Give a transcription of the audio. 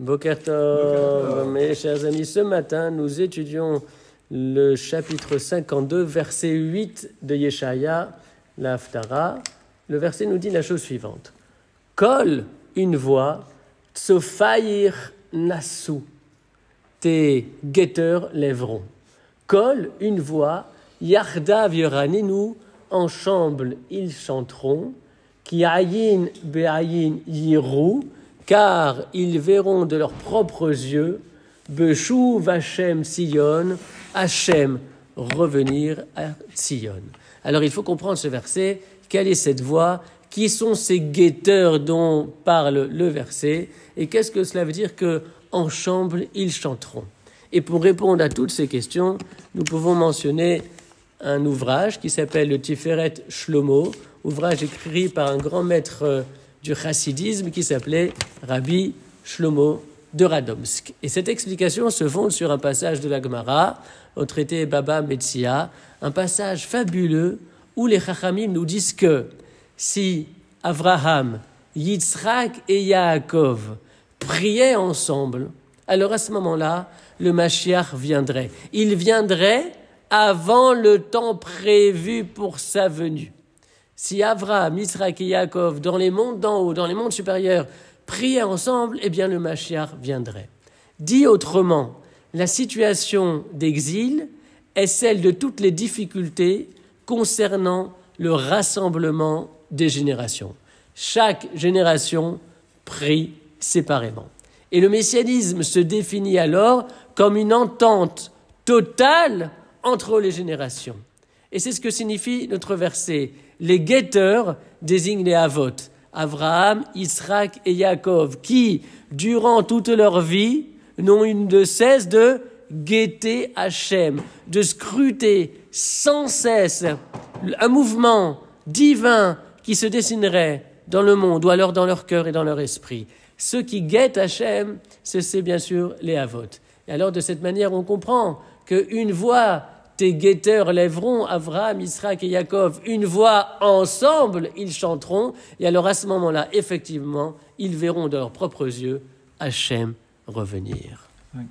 Boker Tov. Mes chers amis, ce matin, nous étudions le chapitre 52, verset 8 de Yeshaya, la Haftara. Le verset nous dit la chose suivante. Kol, une voix, tsofaïr nassou, tes guetteurs lèveront. Kol, une voix, yardav yoraninu, ensemble ils chanteront, ki ayin be'ayin yirou, car ils verront de leurs propres yeux, beshuv Hashem Sion, Hashem revenir à Sion. Alors il faut comprendre ce verset, quelle est cette voix, qui sont ces guetteurs dont parle le verset, et qu'est-ce que cela veut dire qu'ensemble ils chanteront. Et pour répondre à toutes ces questions, nous pouvons mentionner un ouvrage qui s'appelle le Tiferet Shlomo, ouvrage écrit par un grand maître du chassidisme qui s'appelait Rabbi Shlomo de Radomsk. Et cette explication se fonde sur un passage de la Gemara, au traité Baba Metzia, un passage fabuleux où les Chachamim nous disent que si Avraham, Yitzhak et Yaakov priaient ensemble, alors à ce moment-là, le Mashiach viendrait. Il viendrait avant le temps prévu pour sa venue. Si Avraham, Yitzhak et Yaakov, dans les mondes d'en haut, dans les mondes supérieurs, priaient ensemble, eh bien le Mashiach viendrait. Dit autrement, la situation d'exil est celle de toutes les difficultés concernant le rassemblement des générations. Chaque génération prie séparément. Et le messianisme se définit alors comme une entente totale entre les générations. Et c'est ce que signifie notre verset. Les guetteurs désignent les avot, Avraham, Yitzhak et Yaakov, qui, durant toute leur vie, n'ont eu de cesse de guetter Hachem, de scruter sans cesse un mouvement divin qui se dessinerait dans le monde, ou alors dans leur cœur et dans leur esprit. Ceux qui guettent Hachem, c'est bien sûr les avot. Et alors, de cette manière, on comprend qu'une voix, tes guetteurs lèveront, Avraham, Yitzhak et Yaakov, une voix ensemble, ils chanteront. Et alors, à ce moment-là, effectivement, ils verront de leurs propres yeux Hachem revenir. Okay.